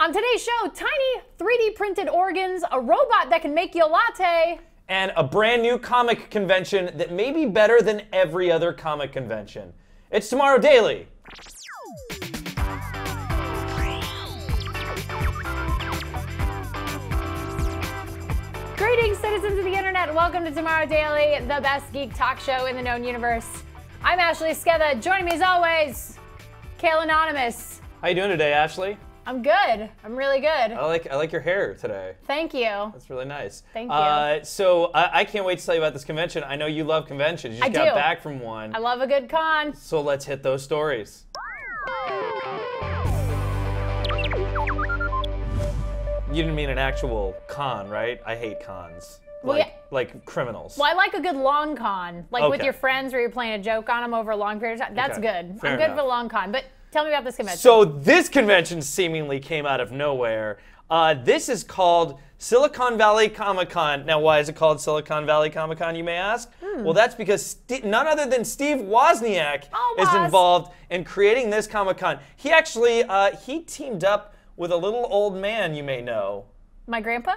On today's show, tiny 3D printed organs, a robot that can make you a latte, and a brand new comic convention that may be better than every other comic convention. It's Tomorrow Daily. Greetings, citizens of the internet. Welcome to Tomorrow Daily, the best geek talk show in the known universe. I'm Ashley Sketha. Joining me as always, Khail Anonymous. How you doing today, Ashley? I'm good. I'm really good. I like your hair today. Thank you. That's really nice. Thank you. So I can't wait to tell you about this convention. I know you love conventions. You just got back from one. I love a good con. So let's hit those stories. You didn't mean an actual con, right? I hate cons. Well, like criminals. Well, I like a good long con, like with Okay. your friends where you're playing a joke on them over a long period of time. That's Okay. good. Fair I'm good enough. for a long con, but tell me about this convention. So this convention seemingly came out of nowhere. This is called Silicon Valley Comic-Con. Now, why is it called Silicon Valley Comic-Con, you may ask? Well, that's because none other than Steve Wozniak is involved in creating this Comic-Con. He actually, he teamed up with a little old man you may know. My grandpa?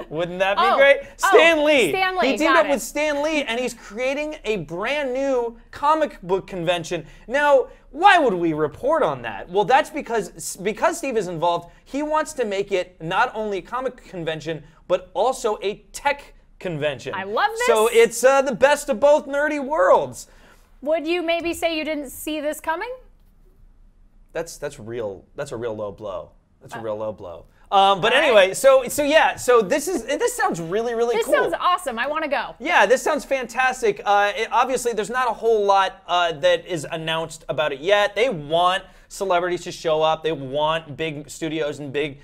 Wouldn't that be great? Stan Lee. Stan Lee, He teamed got up it. with Stan Lee, and he's creating a brand new comic book convention. Now, why would we report on that? Well, that's because Steve is involved, he wants to make it not only a comic convention, but also a tech convention. I love this. So it's the best of both nerdy worlds. Would you maybe say you didn't see this coming? That's real. That's a real low blow. That's a real low blow. But anyway, so this sounds really cool. This sounds awesome. I want to go. Yeah, this sounds fantastic. Obviously, there's not a whole lot that is announced about it yet. They want celebrities to show up. They want big studios and big,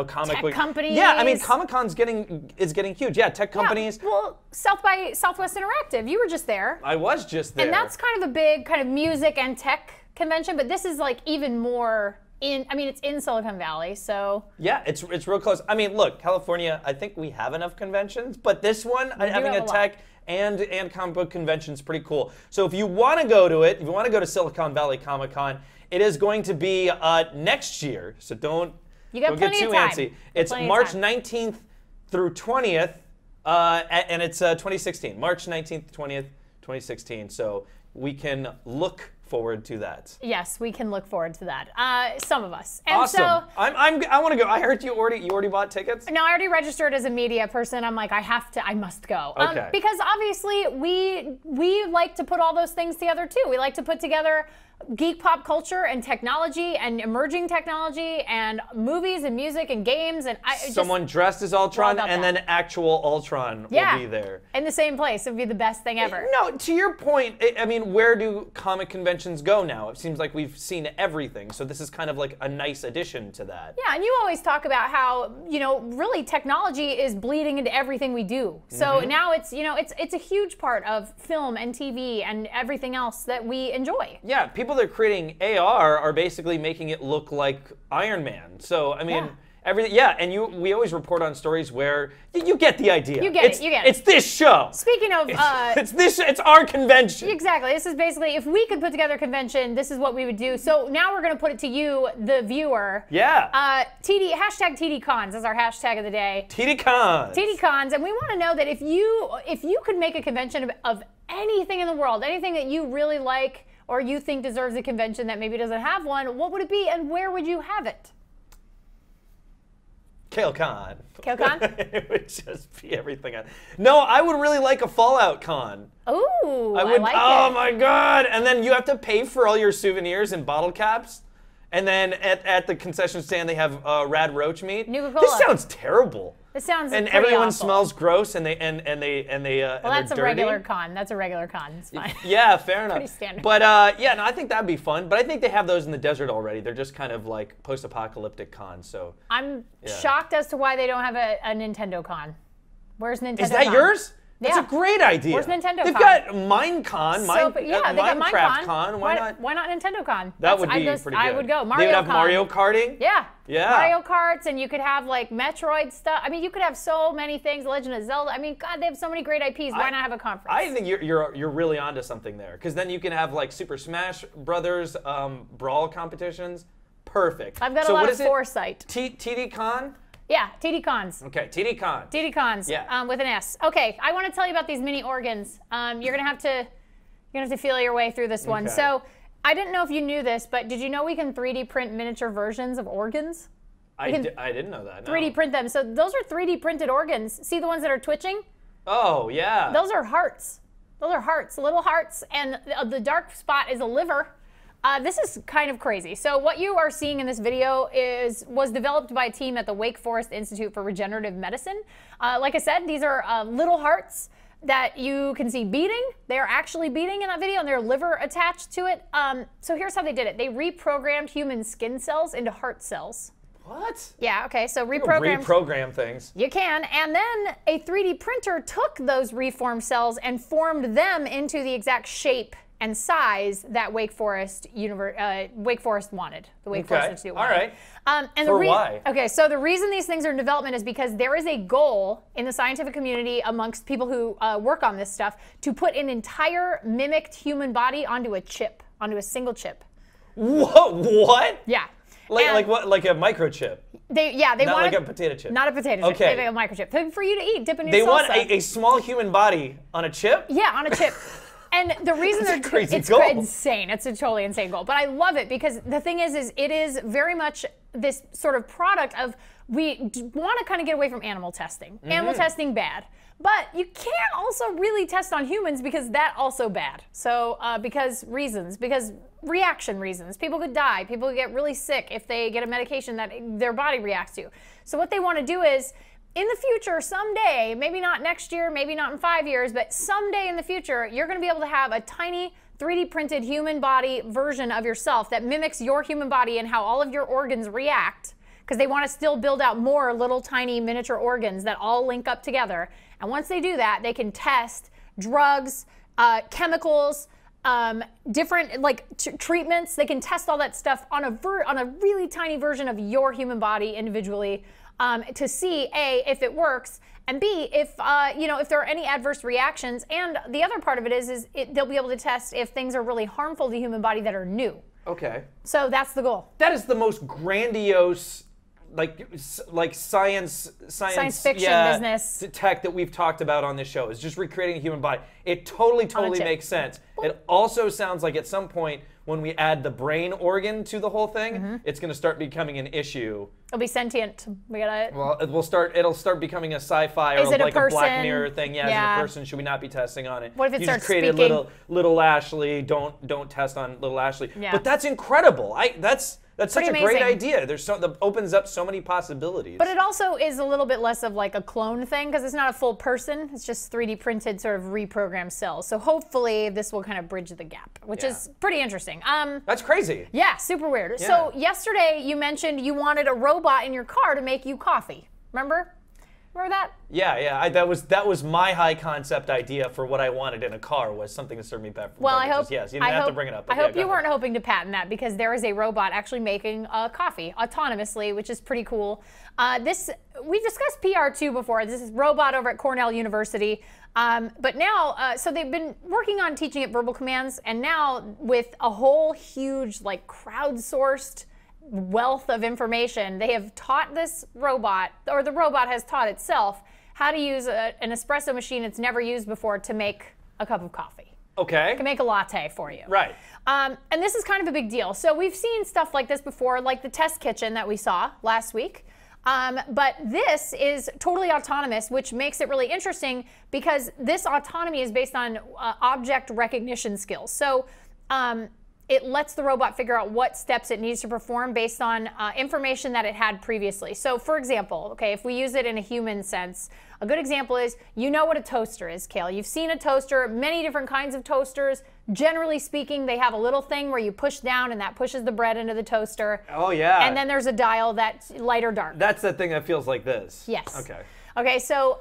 comic book companies. Yeah, I mean, Comic-Con's getting huge. Yeah, tech companies. Yeah, well, South by Southwest Interactive. You were just there. I was just there. And that's kind of a big kind of music and tech convention, but this is like even more it's in Silicon Valley, so. Yeah, it's real close. I mean, look, California, I think we have enough conventions, but this one, having a tech and comic book convention is pretty cool. So if you want to go to it, if you want to go to Silicon Valley Comic-Con, it is going to be next year, so don't get too antsy. It's March 19th through 20th, and it's 2016. March 19th, 20th, 2016. So we can look forward to that. Yes, we can look forward to that. Some of us. And awesome. So, I want to go. I heard you already bought tickets? No, I already registered as a media person. I'm like, I must go. Okay. Because obviously we like to put all those things together too. We like to put together geek pop culture and technology and emerging technology and movies and music and games and someone dressed as Ultron and then actual Ultron will be there. In the same place. It would be the best thing ever. No, to your point, I mean, where do comic conventions go now? It seems like we've seen everything, so this is kind of like a nice addition to that. Yeah, and you always talk about how, really technology is bleeding into everything we do. So now it's a huge part of film and TV and everything else that we enjoy. Yeah, people that are creating AR are basically making it look like Iron Man. So, I mean, everything. Yeah, and we always report on stories where you get the idea. You get it. It's this show. Speaking of, it's our convention. Exactly. This is basically, if we could put together a convention, this is what we would do. So now we're going to put it to you, the viewer. Yeah. Hashtag TDCons is our hashtag of the day. TDCons. TDCons, and we want to know that if you could make a convention of anything in the world, anything that you really like or you think deserves a convention that maybe doesn't have one, what would it be and where would you have it? KaleCon. KaleCon? It would just be everything. No, I would really like a Fallout Con. Ooh, I would. like oh it. my God! And then you have to pay for all your souvenirs and bottle caps. And then at the concession stand they have rad roach meat. Nuka-Cola. This sounds terrible. This sounds and pretty everyone awful. smells gross and they Well, that's a dirty. regular con. That's a regular con. It's fine. Yeah, fair enough. Pretty standard. But yeah, no, I think that'd be fun. But I think they have those in the desert already. They're just kind of like post-apocalyptic cons. So I'm shocked as to why they don't have a Nintendo con. Where's Nintendo? Is that yours? That's Yeah. a great idea. Where's Nintendo They've Con? got Minecon, They got Minecraft Con. Why not? Why not Nintendo Con? That would be pretty good. I would go. They Mario would have Con. Mario Karting. Yeah. Yeah. Mario Karts, and you could have like Metroid stuff. I mean, you could have so many things. Legend of Zelda. I mean, God, they have so many great IPs. Why not have a conference? I think you're really onto something there, because then you can have like Super Smash Brothers brawl competitions. perfect. I've got so a lot what of is it? foresight. TD Con? Yeah, TD Cons. Okay, TD Con. TD Cons. Yeah. With an S. Okay, I want to tell you about these mini organs. You're gonna have to feel your way through this one. Okay. So I didn't know if you knew this, but did you know we can 3D print miniature versions of organs? I didn't know that. No. 3D print them. So those are 3D printed organs. See the ones that are twitching? Oh, yeah. Those are hearts. Those are hearts, little hearts, and the dark spot is a liver. This is kind of crazy. So what you are seeing in this video was developed by a team at the Wake Forest Institute for Regenerative Medicine. Like I said, these are little hearts that you can see beating. They're actually beating in that video, and their liver attached to it. So here's how they did it. They reprogrammed human skin cells into heart cells. What? Yeah, okay, so reprogram things. You can, and then a 3D printer took those reformed cells and formed them into the exact shape and size that Wake Forest wanted. The Wake Forest Institute wanted. All right. And why? Okay, so the reason these things are in development is because there is a goal in the scientific community amongst people who work on this stuff to put an entire mimicked human body onto a chip, onto a single chip. What? Yeah. Like what? Like a microchip? Not wanted, like a potato chip. Not a potato chip. Okay. A microchip for you to eat, dip in your salsa. They want a small human body on a chip? Yeah, on a chip. And the reason it's insane. It's a totally insane goal. But I love it because the thing is it is very much this sort of product of we want to kind of get away from animal testing. Mm-hmm. Animal testing, bad. But you can't also really test on humans because that also bad. So because reaction reasons. People could die. People could get really sick if they get a medication that their body reacts to. So what they want to do is, in the future, someday, maybe not next year, maybe not in 5 years, but someday in the future, you're going to be able to have a tiny 3D printed human body version of yourself that mimics your human body and how all of your organs react, because they want to still build out more little tiny miniature organs that all link up together. And once they do that, they can test drugs, chemicals, different treatments. They can test all that stuff on a really tiny version of your human body individually to see A, if it works, and B, if there are any adverse reactions. And the other part of it is they'll be able to test if things are really harmful to the human body that are new. Okay. So that's the goal. That is the most grandiose, like science fiction business tech that we've talked about on this show, is just recreating a human body. It totally makes sense. It also sounds like at some point when we add the brain organ to the whole thing, it's going to start becoming an issue. It'll be sentient. We gotta. Well, it'll start becoming a sci-fi or like a Black Mirror thing. Yeah, is it a person? Should we not be testing on it? What if it starts speaking? You just created little Ashley. Don't test on little Ashley. Yeah. But that's incredible. That's such a great amazing idea. That opens up so many possibilities. But it also is a little bit less of like a clone thing because it's not a full person. It's just 3D printed sort of reprogrammed cells. So hopefully this will kind of bridge the gap, which is pretty interesting. That's crazy. Yeah, super weird. Yeah. So yesterday you mentioned you wanted a robot in your car to make you coffee. Remember that? Yeah. That was my high concept idea for what I wanted in a car, was something to serve me better. Well, I hope. Yes, you didn't have to bring it up. I hope you weren't hoping to patent that, because there is a robot actually making coffee autonomously, which is pretty cool. We've discussed PR2 before. This is robot over at Cornell University. But now, so they've been working on teaching it verbal commands, and now with a whole huge crowdsourced wealth of information, they have taught this robot, or the robot has taught itself, how to use an espresso machine it's never used before to make a cup of coffee. Okay. It can make a latte for you. Right. And this is kind of a big deal. So we've seen stuff like this before, like the test kitchen that we saw last week. But this is totally autonomous, which makes it really interesting because this autonomy is based on object recognition skills. So it lets the robot figure out what steps it needs to perform based on information that it had previously. So for example, okay, if we use it in a human sense, a good example is, you know what a toaster is, Khail. You've seen a toaster, many different kinds of toasters. Generally speaking, they have a little thing where you push down and that pushes the bread into the toaster. Oh yeah. And then there's a dial that's light or dark. That's the thing that feels like this. Yes. Okay. Okay, so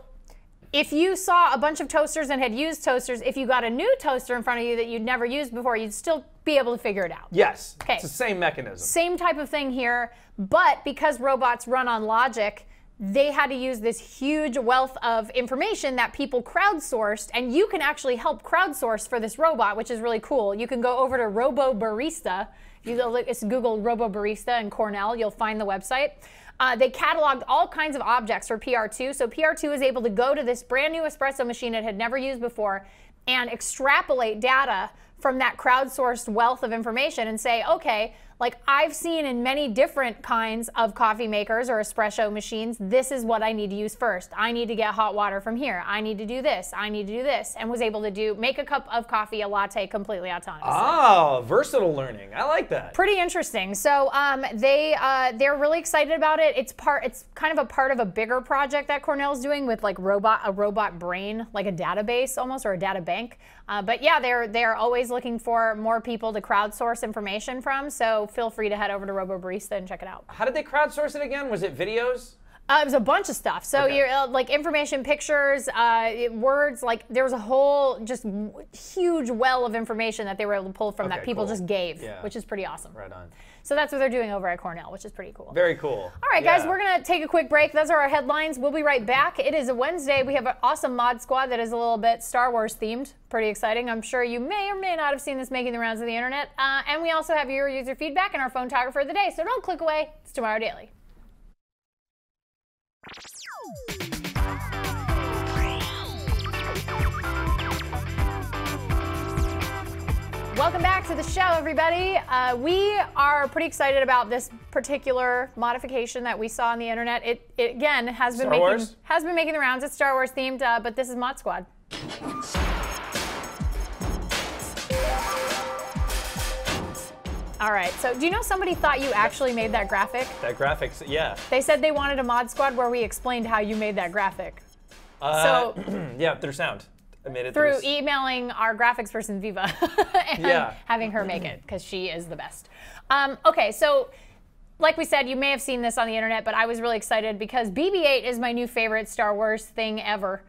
if you saw a bunch of toasters and had used toasters, if you got a new toaster in front of you that you'd never used before, you'd still be able to figure it out. Yes. Okay. It's the same mechanism. Same type of thing here, but because robots run on logic, they had to use this huge wealth of information that people crowdsourced, and you can actually help crowdsource for this robot, which is really cool. You can go over to Robo Barista, If you look, it's Google Robo Barista and Cornell, you'll find the website. They cataloged all kinds of objects for PR2. So PR2 was able to go to this brand new espresso machine it had never used before and extrapolate data from that crowdsourced wealth of information and say, okay, like I've seen in many different kinds of coffee makers or espresso machines, this is what I need to use first. I need to get hot water from here. I need to do this. I need to do this. And was able to make a cup of coffee, a latte, completely autonomously. Oh, versatile learning. I like that. Pretty interesting. So they're really excited about it. It's kind of a part of a bigger project that Cornell's doing with like a robot brain, like a database almost, or a data bank. But yeah, they're always looking for more people to crowdsource information from. So feel free to head over to Robo Barista and check it out. How did they crowdsource it again? Was it videos? It was a bunch of stuff. So Okay. you're like information, pictures, words. Like there was a whole just huge well of information that they were able to pull from that people just gave, which is pretty awesome. Right on. So that's what they're doing over at Cornell, which is pretty cool. Very cool. All right, guys, we're going to take a quick break. Those are our headlines. We'll be right back. It is a Wednesday. We have an awesome mod squad that is a little bit Star Wars themed. Pretty exciting. I'm sure you may or may not have seen this making the rounds of the internet. And we also have your user feedback and our phone photographer of the day. So don't click away. It's Tomorrow Daily. Welcome back to the show, everybody. We are pretty excited about this particular modification that we saw on the internet. It again has been making the rounds. It's Star Wars themed, but this is Mod Squad. All right, so do you know somebody thought you actually made that graphic? That graphics, yeah. They said they wanted a Mod Squad where we explained how you made that graphic. Yeah, through sound. I made it through emailing our graphics person, Viva, and having her make it, because she is the best. Okay, so like we said, you may have seen this on the internet, but I was really excited because BB8 is my new favorite Star Wars thing ever,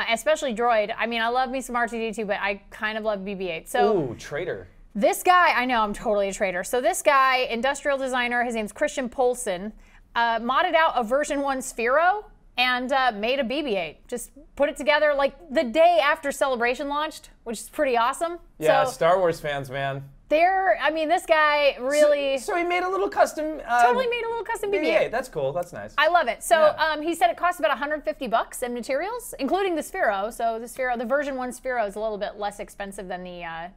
especially droid. I mean, I love me some R2-D2, but I kind of love BB8. So, ooh, traitor. This guy, I know I'm totally a traitor. So this guy, industrial designer, his name's Christian Polson, modded out a version 1 Sphero and made a BB8. Just put it together like the day after Celebration launched, which is pretty awesome. Yeah, so, Star Wars fans, man. I mean, this guy really... So he made a little custom... totally made a little custom BB8. That's cool. That's nice. I love it. So he said it cost about $150 in materials, including the Sphero. So the version 1 Sphero is a little bit less expensive than the...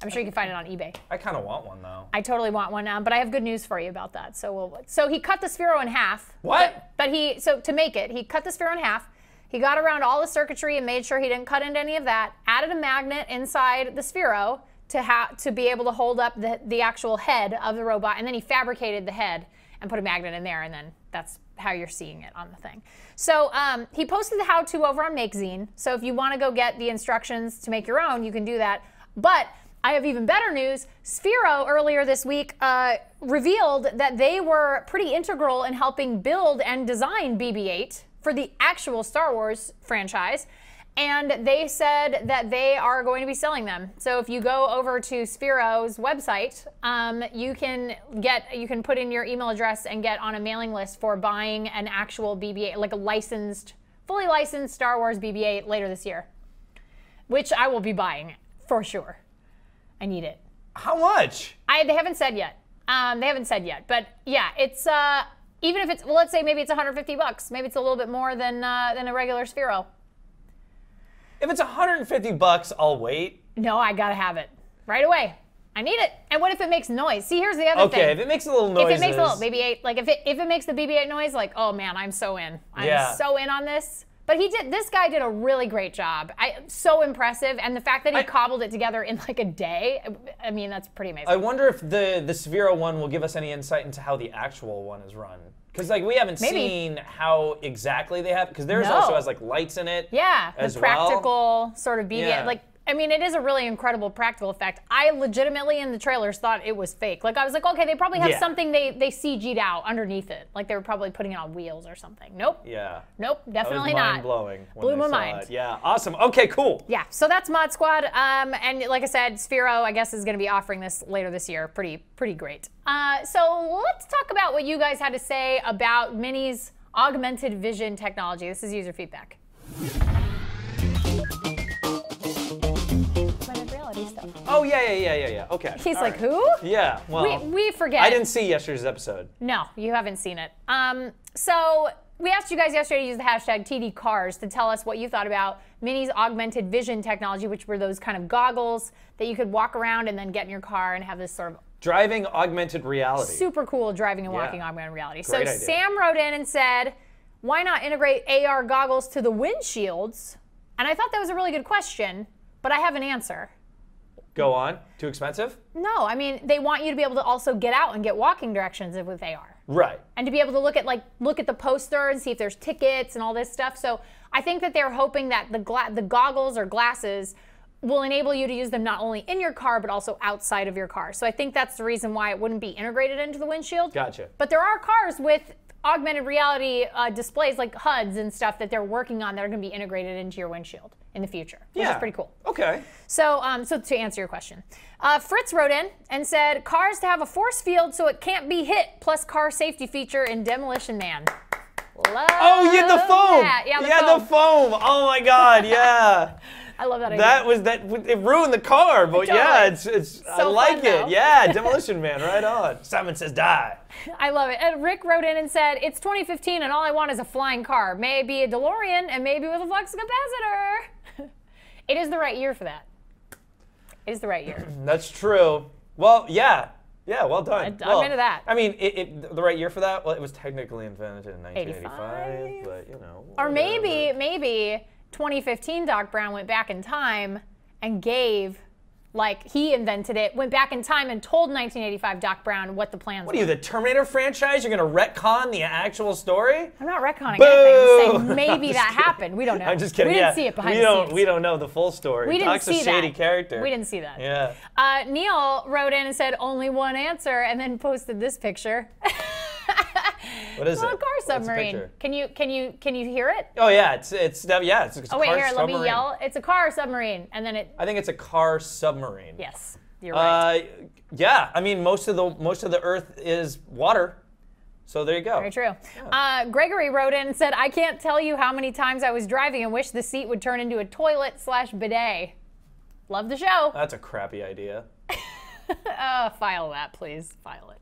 I'm sure you can find it on eBay. I kind of want one, though. I totally want one, but I have good news for you about that. So he cut the Sphero in half. What? But to make it, he cut the Sphero in half. He got around all the circuitry and made sure he didn't cut into any of that. Added a magnet inside the Sphero to be able to hold up the actual head of the robot, and then he fabricated the head and put a magnet in there, and then that's how you're seeing it on the thing. So he posted the how-to over on MakeZine. So if you want to go get the instructions to make your own, you can do that. But I have even better news. Sphero earlier this week revealed that they were pretty integral in helping build and design BB8 for the actual Star Wars franchise. And they said that they are going to be selling them. So if you go over to Sphero's website, you can put in your email address and get on a mailing list for buying an actual BB8, like a fully licensed Star Wars BB8 later this year, which I will be buying for sure. I need it. How much? They haven't said yet. But yeah, it's even if it's, well, let's say maybe it's $150. Maybe it's a little bit more than a regular Sphero. If it's $150, I'll wait. No, I gotta have it right away. I need it. And what if it makes noise? See, here's the other thing. Okay, if it makes a little noise. If it makes a little BB8, like if it makes the BB8 noise, like, oh man, I'm so in. I'm so in on this. But this guy did a really great job. So impressive. And the fact that he cobbled it together in like a day, I mean, that's pretty amazing. I wonder if the Sphero one will give us any insight into how the actual one is run. Because like we haven't seen how exactly they have, because theirs also has like lights in it. Yeah, the practical sort of BB8. Like, I mean, it is a really incredible practical effect. I legitimately in the trailers thought it was fake. Like I was like, okay, they probably have something they CG'd out underneath it. Like they were probably putting it on wheels or something. Nope. Yeah. Nope, definitely that was not. mind-blowing. Blew my mind. Yeah, awesome. Okay, cool. Yeah, so that's Mod Squad. And like I said, Sphero, I guess, is going to be offering this later this year. Pretty great. So let's talk about what you guys had to say about Mini's augmented vision technology. This is user feedback. reality stuff. Oh, yeah. Okay. He's All like, right. who? Yeah, well. We forget. I didn't see yesterday's episode. No, you haven't seen it. So we asked you guys yesterday to use the hashtag TDCars to tell us what you thought about Mini's augmented vision technology, which were those kind of goggles that you could walk around and then get in your car and have this sort of driving augmented reality. Super cool driving and walking augmented reality. Great so idea. Sam wrote in and said, why not integrate AR goggles to the windshields? And I thought that was a really good question, but I have an answer. Go on. Too expensive? No, I mean, they want you to be able to also get out and get walking directions with AR. Right. And to be able to look at the poster and see if there's tickets and all this stuff. So I think that they're hoping that the goggles or glasses will enable you to use them not only in your car, but also outside of your car. So I think that's the reason why it wouldn't be integrated into the windshield. Gotcha. But there are cars with augmented reality displays like HUDs and stuff that they're working on that are going to be integrated into your windshield in the future, which is pretty cool. Okay. So, so to answer your question, Fritz wrote in and said, cars to have a force field so it can't be hit, plus car safety feature in Demolition Man. Love the foam. that. Yeah, the foam. Oh my God, yeah. I love that idea. It ruined the car, but Totally. yeah, it's I So like fun, it. though. Yeah, Demolition Man, right on. Simon says die. I love it. And Rick wrote in and said, it's 2015 and all I want is a flying car. Maybe a DeLorean and maybe with a flux capacitor. It is the right year for that. It is the right year. That's true. Well, yeah. Yeah, well done. I'm into that. I mean, the right year for that? Well, it was technically invented in 1985, but you know. Or whatever. maybe 2015 Doc Brown went back in time and gave, like he invented it, went back in time and told 1985 Doc Brown what the plans were. What are you, the Terminator franchise? You're going to retcon the actual story? I'm not retconning Boo! anything. I'm saying maybe that happened. We don't know. I'm just kidding. We didn't see it behind the scenes. We don't know the full story. We didn't Doc's see a shady that. character. We didn't see that. Yeah. Neil wrote in and said only one answer and then posted this picture. What is it? A car submarine. Can you hear it? Oh yeah, it's a Oh wait, car here, submarine. let me yell. It's a car submarine, and then it. I think it's a car submarine. Yes, you're right. Yeah, I mean most of the Earth is water, so there you go. Very true. Yeah. Gregory wrote in and said, "I can't tell you how many times I was driving and wish the seat would turn into a toilet/bidet." Love the show. That's a crappy idea. File that, please. File it.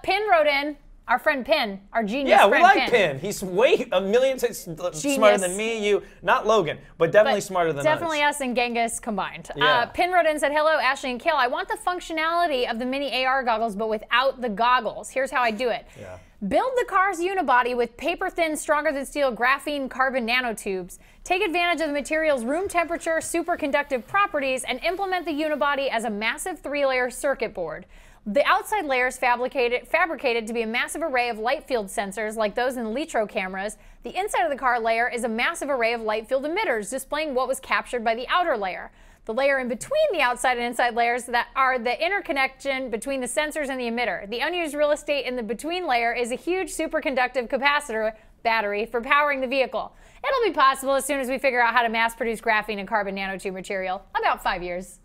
Pin wrote in. Our friend Pin, our genius yeah, friend we like Pin. He's way a million times smarter than me, you, not Logan, but definitely smarter than definitely us. us and Genghis combined. Yeah. Pin wrote in and said, hello, Ashley and Kale. I want the functionality of the mini AR goggles, but without the goggles. Here's how I do it. Yeah. Build the car's unibody with paper-thin, stronger-than-steel graphene carbon nanotubes. Take advantage of the material's room temperature, superconductive properties, and implement the unibody as a massive 3-layer circuit board. The outside layer is fabricated to be a massive array of light field sensors like those in Litro cameras. The inside of the car layer is a massive array of light field emitters displaying what was captured by the outer layer. The layer in between the outside and inside layers that are the interconnection between the sensors and the emitter. The unused real estate in the between layer is a huge superconductive capacitor battery for powering the vehicle. It'll be possible as soon as we figure out how to mass produce graphene and carbon nanotube material. About 5 years.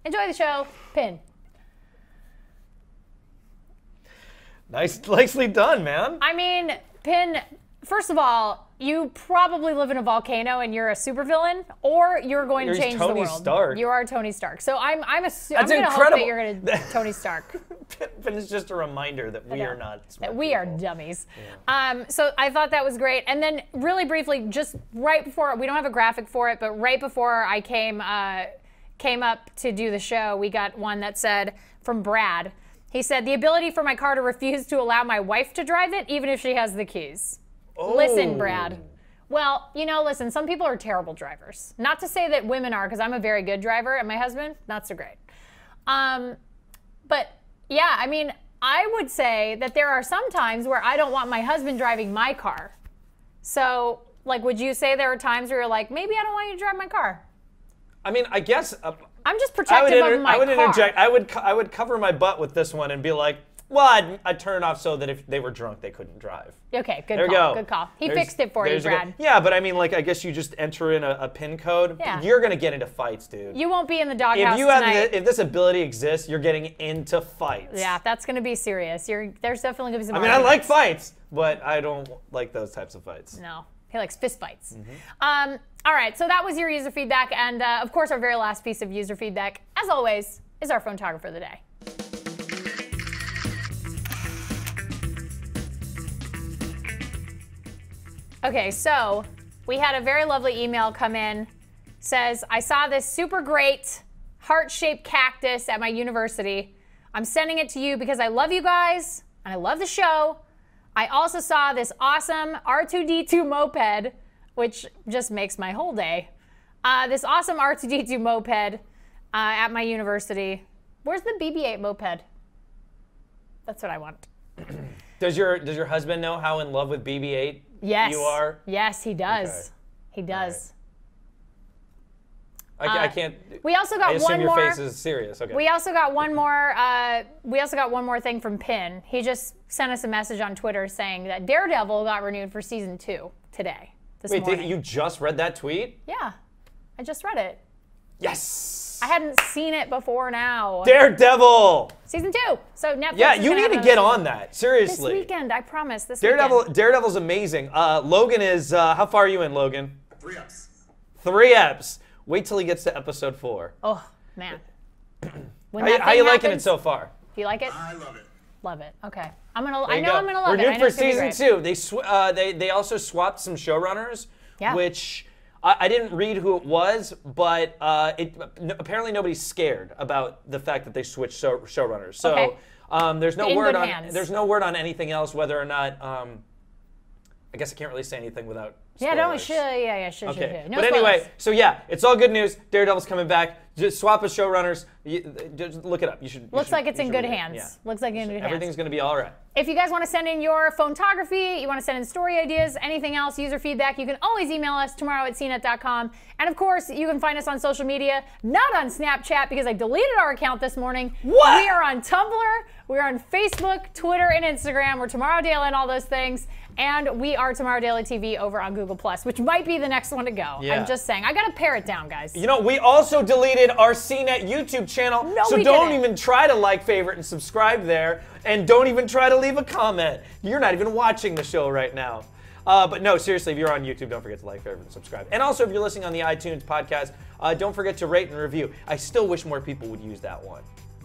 Enjoy the show. Pin. Nicely done, man. I mean, Pin, first of all, you probably live in a volcano and you're a supervillain, or you're going to change the world. Stark. You are Tony Stark. So I'm going to incredible. hope that you're going to Tony Stark. Pin is just a reminder that we are not smart that we are dummies. Yeah. So I thought that was great. And then really briefly, just right before, we don't have a graphic for it, but right before I came up to do the show, we got one that said, from Brad, he said, the ability for my car to refuse to allow my wife to drive it, even if she has the keys. Oh. Listen, Brad. Well, listen, some people are terrible drivers. Not to say that women are, because I'm a very good driver, and my husband, not so great. But, yeah, I mean, I would say that there are some times where I don't want my husband driving my car. So, like, would you say there are times where you're like, maybe I don't want you to drive my car? I mean, I guess... I'm just protective of my car. I would interject. I would cover my butt with this one and be like, well, I'd turn it off so that if they were drunk, they couldn't drive. Okay, good there call. Go. Good call. He fixed it for you, Brad. Yeah, but I mean, like, I guess you just enter in a PIN code. Yeah. You're gonna get into fights, dude. You won't be in the doghouse tonight. If this ability exists, you're getting into fights. Yeah, that's gonna be serious. There's definitely gonna be some. I mean, I like fights, but I don't like those types of fights. No. He likes fist fights. All right, so that was your user feedback. And of course, our very last piece of user feedback, as always, is our photographer of the day. Okay, so we had a very lovely email come in. Says, I saw this super great heart-shaped cactus at my university. I'm sending it to you because I love you guys and I love the show. I also saw this awesome R2D2 moped, which just makes my whole day. This awesome R2D2 moped at my university. Where's the BB8 moped? That's what I want. Does your husband know how in love with BB8 you are? Yes, he does. Okay. He does. I can't. We also got I assume one your more. face is serious. Okay. We also got one more. We also got one more thing from Pin. He just sent us a message on Twitter saying that Daredevil got renewed for season 2 today. This morning. You just read that tweet? Yeah, I just read it. Yes. I hadn't seen it before now. Daredevil. Season 2. So Netflix. Yeah, is you gonna need to have get another on season. that. Seriously. This weekend, I promise. This Daredevil. weekend. Daredevil's amazing. Logan is. How far are you in, Logan? 3 eps. 3 eps. Wait till he gets to episode 4. Oh man. How you liking it so far? Do you like it? I love it. Love it. Okay. I know There you I'm go. gonna love it. I Renewed know for it's gonna be season great. 2. They also swapped some showrunners, Yeah. which I didn't read who it was, but apparently nobody's scared about the fact that they switched showrunners. So Okay. there's no In word good on hands. there's no word on anything else, whether or not. I guess I can't really say anything without. Yeah, don't. spoilers. Should. Okay. No But anyway, spoilers. so yeah, it's all good news. Daredevil's coming back. Just swap of showrunners. Just look it up. You should. Looks like it's you in should good read it. hands. Yeah. Looks like it's in good hands. Everything's going to be all right. If you guys want to send in your photography, you want to send in story ideas, anything else, user feedback, you can always email us tomorrow@cnet.com. And of course, you can find us on social media, not on Snapchat because I deleted our account this morning. What? We are on Tumblr, we're on Facebook, Twitter, and Instagram. We're Tomorrow Daily and all those things. And we are Tomorrow Daily TV over on Google+, which might be the next one to go. Yeah. I'm just saying. I got to pare it down, guys. You know, we also deleted our CNET YouTube channel, No, so we don't didn't. even try to like, favorite, and subscribe there, and don't even try to leave a comment. You're not even watching the show right now. But no, seriously, if you're on YouTube, don't forget to like, favorite, and subscribe. And also, if you're listening on the iTunes podcast, don't forget to rate and review. I still wish more people would use that one.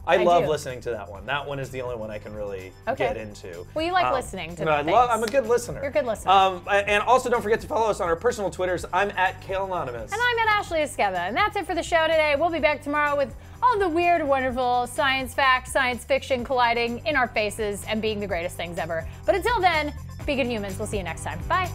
I love do. listening to that one. That one is the only one I can really get into. Well, you like listening to no, things. I'm a good listener. You're a good listener. And also, don't forget to follow us on our personal Twitters. I'm at Khail Anonymous. And I'm at Ashley Esqueda. And that's it for the show today. We'll be back tomorrow with all the weird, wonderful science facts, science fiction colliding in our faces and being the greatest things ever. But until then, be good humans. We'll see you next time. Bye.